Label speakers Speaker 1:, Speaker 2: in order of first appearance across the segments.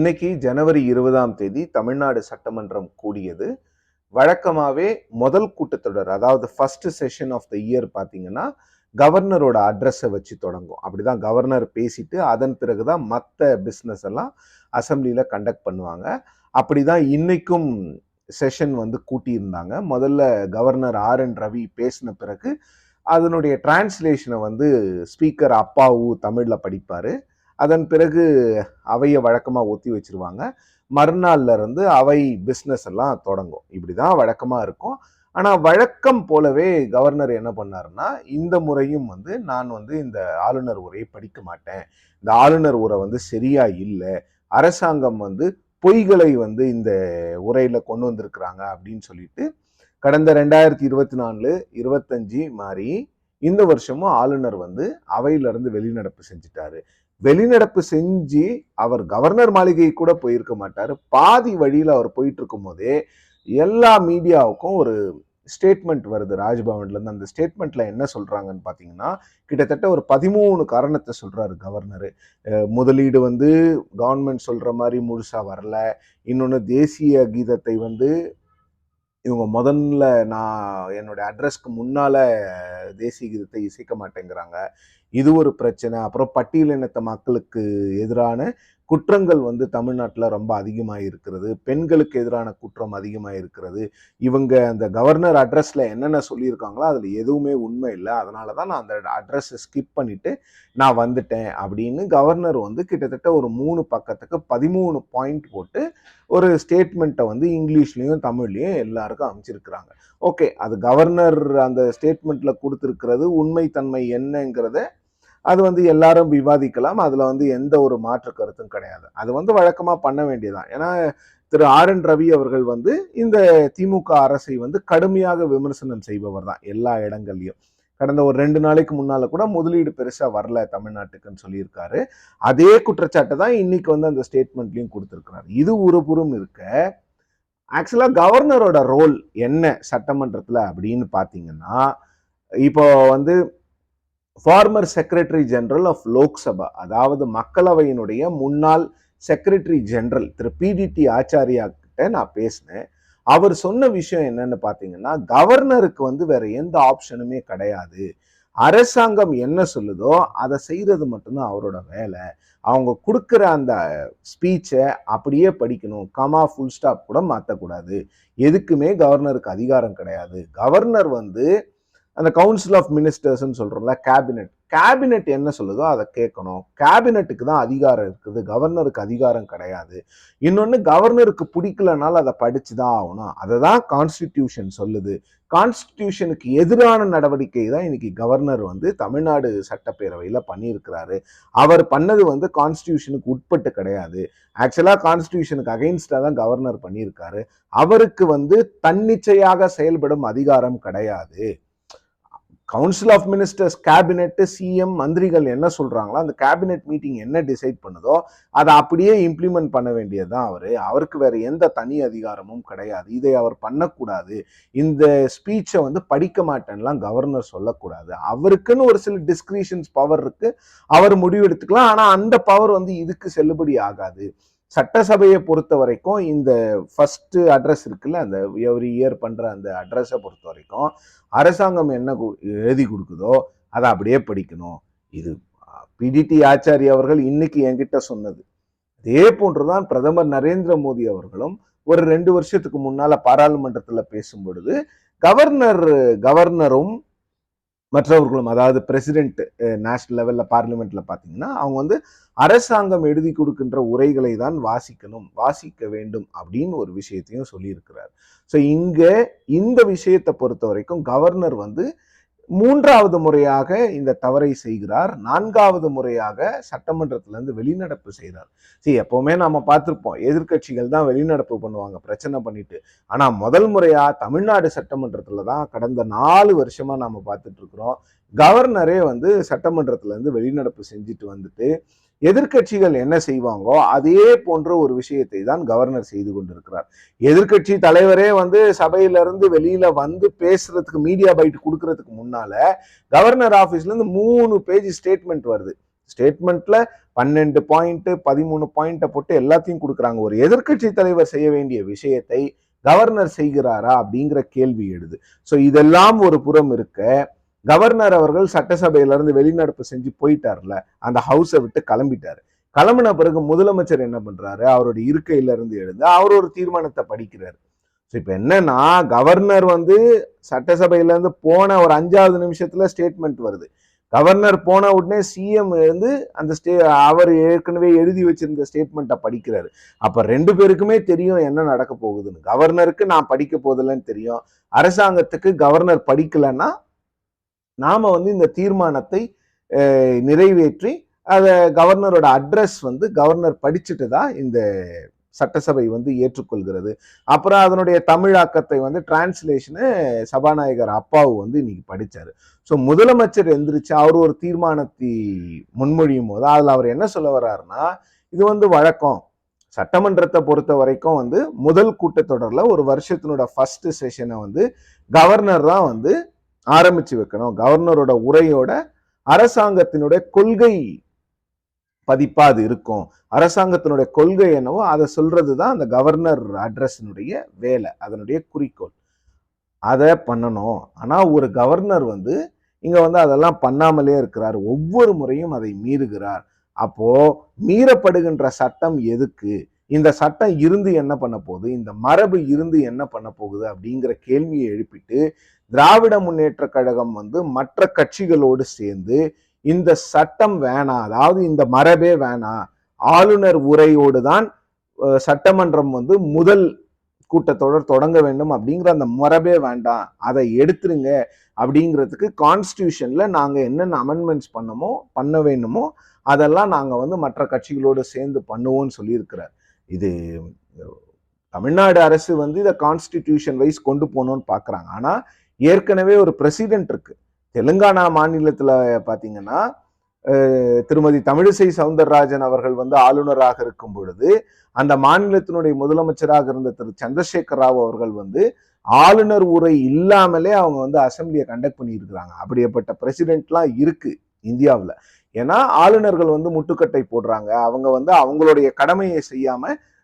Speaker 1: இன்னைக்கு ஜனவரி 20ஆம் தேதி தமிழ்நாடு சட்டமன்றம் கூடியது. வழக்கமாவே முதல் கூட்டத்தொடர், அதாவது first session of the year பார்த்தீங்கன்னா, கவர்னரோட அட்ரஸை வச்சு தொடங்கும். அப்படிதான் கவர்னர் பேசிட்டு அதன் பிறகுதான் மற்ற பிஸ்னஸ் எல்லாம் அசம்பிளியில் கண்டக்ட் பண்ணுவாங்க. அப்படிதான் இன்னைக்கும் செஷன் கூட்டியிருந்தாங்க. முதல்ல கவர்னர் ஆர்.என். ரவி பேசின பிறகு அதனுடைய டிரான்ஸ்லேஷனை ஸ்பீக்கர் அப்பாவு தமிழில் படிப்பார். அதன் பிறகு அவையை வழக்கமாக ஒத்தி வச்சிருவாங்க. மறுநாள்ல இருந்து அவை பிஸ்னஸ் எல்லாம் தொடங்கும். இப்படிதான் வழக்கமா இருக்கும். ஆனா வழக்கம் போலவே கவர்னர் என்ன பண்ணாருன்னா, இந்த முறையும் நான் இந்த ஆளுநர் உரையை படிக்க மாட்டேன், இந்த ஆளுநர் உரை சரியா இல்லை, அரசாங்கம் பொய்களை இந்த உரையில கொண்டு வந்திருக்கிறாங்க அப்படின்னு சொல்லிட்டு கடந்த 2024, 25 மாதிரி இந்த வருஷமும் ஆளுநர் அவையிலிருந்து வெளிநடப்பு செஞ்சுட்டாரு. வெளிநடப்பு செஞ்சு அவர் கவர்னர் மாளிகை கூட போயிருக்க மாட்டாரு. பாதி வழியில அவர் போயிட்டு இருக்கும் போதே எல்லா மீடியாவுக்கும் ஒரு ஸ்டேட்மெண்ட் வருது ராஜ்பவன்ல இருந்து. அந்த ஸ்டேட்மெண்ட்ல என்ன சொல்றாங்கன்னு பாத்தீங்கன்னா, கிட்டத்தட்ட ஒரு 13 காரணத்தை சொல்றாரு கவர்னர். முதலீடு கவர்மெண்ட் சொல்ற மாதிரி முழுசா வரல. இன்னொன்னு, தேசிய கீதத்தை இவங்க முதல்ல நான் என்னுடைய அட்ரஸ்க்கு முன்னால தேசிய கீதத்தை இசைக்க மாட்டேங்கிறாங்க, இது ஒரு பிரச்சனை. அப்புறம் பட்டியலினத்த மக்களுக்கு எதிரான குற்றங்கள் தமிழ்நாட்டில் ரொம்ப அதிகமாக இருக்கிறது, பெண்களுக்கு எதிரான குற்றம் அதிகமாக இருக்கிறது. இவங்க அந்த கவர்னர் அட்ரஸ்ல என்னென்ன சொல்லியிருக்காங்களோ அதில் எதுவுமே உண்மை இல்லை, அதனால தான் நான் அந்த அட்ரஸை ஸ்கிப் பண்ணிட்டு நான் வந்துட்டேன் அப்படின்னு கவர்னர் கிட்டத்தட்ட ஒரு 3 பக்கத்துக்கு 13 பாயிண்ட் போட்டு ஒரு ஸ்டேட்மெண்ட்டை இங்கிலீஷ்லையும் தமிழ்லையும் எல்லாருக்கும் அமைச்சிருக்கிறாங்க. ஓகே, அது கவர்னர் அந்த ஸ்டேட்மெண்ட்ல கொடுத்துருக்கிறது உண்மைத்தன்மை என்னங்கிறத அது எல்லாரும் விவாதிக்கலாம். அதுல எந்த ஒரு மாற்று கருத்தும் கிடையாது. அது வழக்கமா பண்ண வேண்டியதான். ஏன்னா திரு ஆர்.என். ரவி அவர்கள் இந்த திமுக அரசை கடுமையாக விமர்சனம் செய்பவர் தான் எல்லா இடங்கள்லயும். கடந்த ஒரு 2 நாளைக்கு முன்னால கூட முதலீடு பெருசா வரல தமிழ்நாட்டுக்குன்னு சொல்லியிருக்காரு. அதே குற்றச்சாட்டை தான் இன்னைக்கு அந்த ஸ்டேட்மெண்ட்லயும் கொடுத்திருக்கிறாரு. இது ஒரு புறம் இருக்க, ஆக்சுவலா கவர்னரோட ரோல் என்ன சட்டமன்றத்துல அப்படின்னு பாத்தீங்கன்னா, இப்போ former secretary general of Lok Sabha, அதாவது மக்களவையினுடைய முன்னாள் செக்ரட்டரி ஜெனரல் திரு PDT ஆச்சாரியா கிட்ட நான் பேசினேன். அவர் சொன்ன விஷயம் என்னன்னு பாத்தீங்கன்னா, கவர்னருக்கு வேற எந்த ஆப்ஷனுமே கிடையாது. அரசாங்கம் என்ன சொல்லுதோ அதை செய்யறது மட்டும்தான் அவரோட வேலை. அவங்க கொடுக்குற அந்த ஸ்பீச்சை அப்படியே படிக்கணும், கமா ஃபுல் ஸ்டாப் கூட மாற்றக்கூடாது. எதுக்குமே கவர்னருக்கு அதிகாரம் கிடையாது. கவர்னர் அந்த கவுன்சில் ஆஃப் மினிஸ்டர்ஸ்ன்னு சொல்றோம்ல, கேபினெட் என்ன சொல்லுதோ அதை கேட்கணும். கேபினெட்டுக்கு தான் அதிகாரம் இருக்குது, கவர்னருக்கு அதிகாரம் கிடையாது. இன்னொன்னு, கவர்னருக்கு பிடிக்கலனாலும் அதை படிச்சுதான் ஆகணும். அதை தான் கான்ஸ்டிடியூஷன் சொல்லுது. கான்ஸ்டிடியூஷனுக்கு எதிரான நடவடிக்கை தான் இன்னைக்கு கவர்னர் தமிழ்நாடு சட்டப்பேரவையில பண்ணியிருக்கிறாரு. அவர் பண்ணது கான்ஸ்டிடியூஷனுக்கு உட்பட்டு கிடையாது. ஆக்சுவலா கான்ஸ்டிடியூஷனுக்கு அகைன்ஸ்டா தான் கவர்னர் பண்ணியிருக்காரு. அவருக்கு தன்னிச்சையாக செயல்படும் அதிகாரம் கிடையாது. Council of ministers, cabinet, CM, மந்திரிகள் என்ன சொல்றாங்களோ அந்த கேபினெட் மீட்டிங் என்ன டிசைட் பண்ணுதோ அதை அப்படியே இம்ப்ளிமெண்ட் பண்ண வேண்டியதுதான் அவருக்கு வேற எந்த தனி அதிகாரமும் கிடையாது. இதை அவர் பண்ணக்கூடாது. இந்த ஸ்பீச்சை படிக்க மாட்டேன்லாம் கவர்னர் சொல்லக்கூடாது. அவருக்குன்னு ஒரு சில டிஸ்கிரிஷன்ஸ் பவர் இருக்கு, அவர் முடிவெடுத்துக்கலாம். ஆனா அந்த பவர் இதுக்கு செல்லுபடி ஆகாது. சட்டசபையை பொறுத்த வரைக்கும் இந்த ஃபர்ஸ்ட் அட்ரஸ் இருக்குல்ல, அந்த எவ்ரி இயர் பண்ற அந்த அட்ரஸை பொறுத்த வரைக்கும் அரசாங்கம் என்ன எழுதி கொடுக்குதோ அதை அப்படியே படிக்கணும். இது PDT ஆச்சாரி அவர்கள் இன்னைக்கு என்கிட்ட சொன்னது. அதே போன்றுதான் பிரதமர் நரேந்திர மோடி அவர்களும் ஒரு 2 வருஷத்துக்கு முன்னால பாராளுமன்றத்துல பேசும் பொழுது கவர்னரும் மற்றவர்களும், அதாவது பிரசிடென்ட் நேஷனல் லெவல்ல பார்லிமெண்ட்ல பாத்தீங்கன்னா, அவங்க அரசாங்கம் எழுதி கொடுக்கின்ற உரைகளை தான் வாசிக்க வேண்டும் அப்படின்னு ஒரு விஷயத்தையும் சொல்லியிருக்கிறார். ஸோ இங்க இந்த விஷயத்தை பொறுத்த வரைக்கும் கவர்னர் 3வது முறையாக இந்த தவறை செய்கிறார். 4வது முறையாக சட்டமன்றத்திலிருந்து வெளிநடப்பு செய்கிறார். சரி, எப்பவுமே நாம பார்த்திருப்போம், எதிர்கட்சிகள் தான் வெளிநடப்பு பண்ணுவாங்க பிரச்சனை பண்ணிட்டு. ஆனா முதல் முறையா தமிழ்நாடு சட்டமன்றத்துல தான் கடந்த 4 வருஷமா நாம பார்த்துட்டு இருக்கிறோம், கவர்னரே சட்டமன்றத்துல இருந்து வெளிநடப்பு செஞ்சுட்டு எதிர்கட்சிகள் என்ன செய்வாங்கோ அதே போன்ற ஒரு விஷயத்தை தான் கவர்னர் செய்து கொண்டிருக்கிறார். எதிர்கட்சி தலைவரே சபையில இருந்து வெளியில பேசுறதுக்கு, மீடியா பைட் கொடுக்கறதுக்கு முன்னால கவர்னர் ஆபீஸ்ல இருந்து 3 பேஜ் ஸ்டேட்மெண்ட் வருது. ஸ்டேட்மெண்ட்ல 12 பாயிண்ட் 13 பாயிண்ட போட்டு எல்லாத்தையும் கொடுக்குறாங்க. ஒரு எதிர்க்கட்சி தலைவர் செய்ய வேண்டிய விஷயத்தை கவர்னர் செய்கிறாரா அப்படிங்கிற கேள்வி எழுது. ஸோ இதெல்லாம் ஒரு புறம் இருக்க, கவர்னர் அவர்கள் சட்டசபையிலிருந்து வெளிநடப்பு செஞ்சு போயிட்டார்ல, அந்த ஹவுஸை விட்டு கிளம்பிட்டாரு. கிளம்பின பிறகு முதலமைச்சர் என்ன பண்றாரு, அவருடைய இருக்கையில இருந்து எழுந்து அவர் ஒரு தீர்மானத்தை படிக்கிறார். இப்ப என்னன்னா, கவர்னர் வந்து சட்டசபையில இருந்து போன ஒரு 5வது நிமிஷத்துல ஸ்டேட்மெண்ட் வருது. கவர்னர் போன உடனே சிஎம் எழுந்து அந்த அவர் ஏற்கனவே எழுதி வச்சிருந்த ஸ்டேட்மெண்ட்டை படிக்கிறாரு. அப்ப 2 பேருக்குமே தெரியும் என்ன நடக்க போகுதுன்னு. கவர்னருக்கு நான் படிக்க போதில்லைன்னு தெரியும், அரசாங்கத்துக்கு கவர்னர் படிக்கலன்னா நாம வந்து இந்த தீர்மானத்தை நிறைவேற்றி அத கவர்னரோட அட்ரஸ் வந்து கவர்னர் படிச்சுட்டு தான் இந்த சட்டசபை வந்து ஏற்றுக்கொள்கிறது. அப்புறம் அதனுடைய தமிழாக்கத்தை வந்து டிரான்ஸ்லேஷனு சபாநாயகர் அப்பாவு வந்து இன்னைக்கு படிச்சாரு. ஸோ முதலமைச்சர் எந்திரிச்சு அவர் ஒரு தீர்மானத்தை முன்மொழியும் போது அதுல அவர் என்ன சொல்ல வர்றாருன்னா, இது வந்து வழக்கம், சட்டமன்றத்தை பொறுத்த வரைக்கும் வந்து முதல் கூட்டத்தொடர்ல ஒரு வருஷத்தினோட ஃபர்ஸ்ட் செஷனை வந்து கவர்னர் தான் வந்து ஆரம்பிச்சு வைக்கணும். கவர்னரோட உரையோட அரசாங்கத்தினுடைய கொள்கை பதிப்பா அது இருக்கும். அரசாங்கத்தினுடைய கொள்கை என்னவோ அதை சொல்றதுதான் அந்த கவர்னர் அட்ரஸினுடைய வேலை, அதனுடைய குறிக்கோள். அதை பண்ணணும். ஆனா ஒரு கவர்னர் வந்து இங்க வந்து அதெல்லாம் பண்ணாமலே இருக்கிறார், ஒவ்வொரு முறையும் அதை மீறுகிறார். அப்போ மீறப்படுகின்ற சட்டம் எதுக்கு, இந்த சட்டம் இருந்து என்ன பண்ண போகுது, இந்த மரபு இருந்து என்ன பண்ண போகுது அப்படிங்கிற கேள்வியை எழுப்பிட்டு திராவிட முன்னேற்ற கழகம் வந்து மற்ற கட்சிகளோடு சேர்ந்து இந்த சட்டம் வேணாம், அதாவது இந்த மரபே வேணாம், ஆளுநர் உரையோடு தான் சட்டமன்றம் வந்து முதல் கூட்டத்தொடர் தொடங்க வேண்டும் அப்படிங்கிற அந்த மரபே வேண்டாம், அதை எடுத்துருங்க அப்படிங்கிறதுக்கு கான்ஸ்டியூஷன்ல நாங்க என்னென்ன அமெண்ட்மெண்ட்ஸ் பண்ண வேணுமோ அதெல்லாம் நாங்க வந்து மற்ற கட்சிகளோடு சேர்ந்து பண்ணுவோம்னு சொல்லியிருக்கிறார். இது தமிழ்நாடு அரசு வந்து இதை கான்ஸ்டிடியூஷன் வைஸ் கொண்டு போகணும்னு பாக்குறாங்க. ஆனா ஏற்கனவே ஒரு பிரசிடென்ட் இருக்கு. தெலுங்கானா மாநிலத்துல பாத்தீங்கன்னா திருமதி தமிழிசை சவுந்தரராஜன் அவர்கள் வந்து ஆளுநராக இருக்கும் பொழுது அந்த மாநிலத்தினுடைய முதலமைச்சராக இருந்த திரு சந்திரசேகர் ராவ் அவர்கள் வந்து ஆளுநர் உரை இல்லாமலே அவங்க வந்து அசம்பிளியை கண்டக்ட் பண்ணியிருக்கிறாங்க. அப்படிப்பட்ட பிரசிடென்ட்லாம் இருக்கு இந்தியாவில். ஏன்னா ஆளுநர்கள் வந்து முட்டுக்கட்டை போடுறாங்க, அவங்க வந்து அவங்களுடைய கடமையை செய்யாம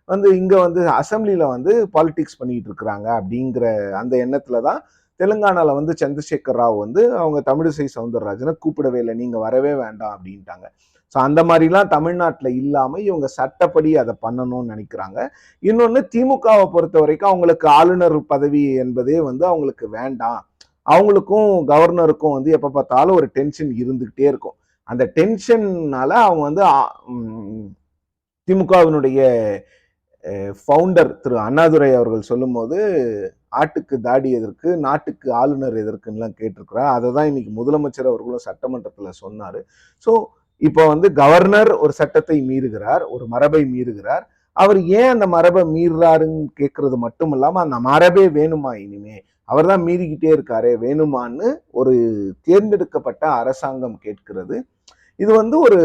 Speaker 1: வந்து இங்க வந்து அசம்பிளியில வந்து பாலிடிக்ஸ் பண்ணிட்டு இருக்கிறாங்க அப்படிங்கிற அந்த எண்ணத்துல தான் தெலுங்கானால வந்து சந்திரசேகர் ராவ் வந்து அவங்க தமிழிசை சவுந்தரராஜனை கூப்பிடவே இல்லை, நீங்க வரவே வேண்டாம் அப்படின்ட்டாங்க. ஸோ அந்த மாதிரிலாம் தமிழ்நாட்டில் இல்லாம இவங்க சட்டப்படி அதை பண்ணணும்னு நினைக்கிறாங்க. இன்னொன்னு, திமுகவை பொறுத்த வரைக்கும் அவங்களுக்கு ஆளுநர் பதவி என்பதே வந்து அவங்களுக்கு வேண்டாம். அவங்களுக்கும் கவர்னருக்கும் வந்து எப்ப பார்த்தாலும் ஒரு டென்ஷன் இருந்துகிட்டே இருக்கும். அந்த டென்ஷன்னால அவங்க வந்து திமுகவினுடைய ஃபவுண்டர் திரு அண்ணாதுரை அவர்கள் சொல்லும் போது ஆட்டுக்கு தாடி எதற்கு, நாட்டுக்கு ஆளுநர் எதற்குலாம் கேட்டிருக்கிறார். அதை தான் இன்னைக்கு முதலமைச்சர் அவர்களும் சட்டமன்றத்துல சொன்னாரு. ஸோ இப்போ வந்து கவர்னர் ஒரு சட்டத்தை மீறுகிறார், ஒரு மரபை மீறுகிறார். அவர் ஏன் அந்த மரபை மீறுறாருன்னு கேட்கறது மட்டும் இல்லாம அந்த மரபே வேணுமா, இனிமே அவர் தான் மீறிக்கிட்டே இருக்காரு, வேணுமான்னு ஒரு தேர்ந்தெடுக்கப்பட்ட அரசாங்கம் கேட்கிறது. இது வந்து ஒரு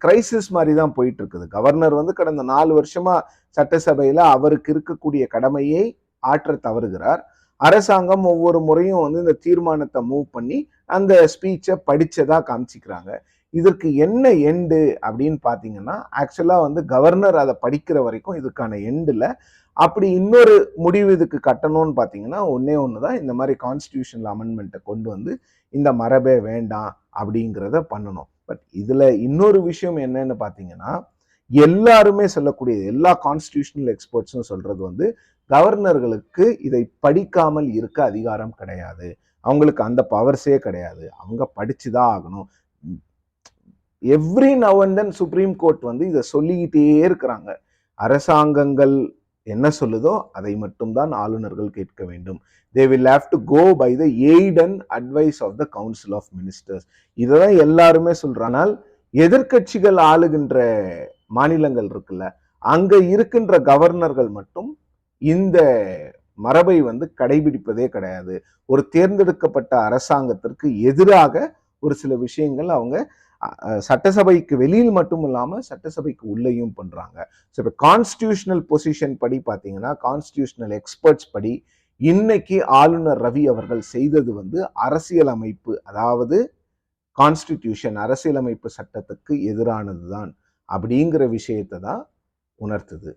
Speaker 1: கிரைசிஸ் மாதிரி தான் போயிட்டு இருக்குது. கவர்னர் வந்து கடந்த 4 வருஷமா சட்டசபையில அவருக்கு இருக்கக்கூடிய கடமையை ஆற்ற தவறுகிறார். அரசாங்கம் ஒவ்வொரு முறையும் வந்து இந்த தீர்மானத்தை மூவ் பண்ணி அந்த ஸ்பீச்சை படிச்சதா காமிச்சிக்கிறாங்க. இதற்கு என்ன எண்டு அப்படின்னு பாத்தீங்கன்னா, ஆக்சுவலா வந்து கவர்னர் அதை படிக்கிற வரைக்கும் இதுக்கான எண்டுல அப்படி இன்னொரு முடிவு இதுக்கு கட்டணும்னு பாத்தீங்கன்னா ஒன்னே ஒண்ணுதான், இந்த மாதிரி கான்ஸ்டிடியூஷனல் அமெண்ட்மெண்ட்டை கொண்டு வந்து இந்த மரபே வேண்டாம் அப்படிங்கிறத பண்ணணும். பட் இதுல இன்னொரு விஷயம் என்னன்னு பாத்தீங்கன்னா, எல்லாருமே சொல்லக்கூடிய எல்லா கான்ஸ்டிடியூஷனல் எக்ஸ்பர்ட்ஸும் சொல்றது வந்து கவர்னர்களுக்கு இதை படிக்காமல் இருக்க அதிகாரம் கிடையாது, அவங்களுக்கு அந்த பவர்ஸே கிடையாது, அவங்க படிச்சுதான் ஆகணும். Every now and then supreme court வந்து இதை சொல்லிக்கிட்டே இருக்கிறாங்க. அரசாங்கங்கள் என்ன சொல்லுதோ அதை மட்டும்தான் ஆளுநர்கள் கேட்க வேண்டும். They will have to go by the aid and advice of the Council of Ministers. இதெல்லாம் எல்லாருமே சொல்றாங்க. எதிர்கட்சிகள் ஆளுகின்ற மாநிலங்கள் இருக்குல்ல, அங்க இருக்கின்ற கவர்னர்கள் மட்டும் இந்த மரபை வந்து கடைபிடிப்பதே கிடையாது. ஒரு தேர்ந்தெடுக்கப்பட்ட அரசாங்கத்திற்கு எதிராக ஒரு சில விஷயங்கள் அவங்க சட்டசபைக்கு வெளியில் மட்டும் இல்லாம சட்டசபைக்கு உள்ளேயும் பண்றாங்க. ஸோ இப்போ கான்ஸ்டிடியூஷனல் பொசிஷன் படி பார்த்தீங்கன்னா, கான்ஸ்டிடியூஷனல் எக்ஸ்பர்ட்ஸ் படி இன்னைக்கு ஆளுநர் ரவி அவர்கள் செய்தது வந்து அரசியல் அமைப்பு, அதாவது கான்ஸ்டிடியூஷன் அரசியலமைப்பு சட்டத்துக்கு எதிரானது தான் அப்படிங்கிற விஷயத்தை தான் உணர்த்துது.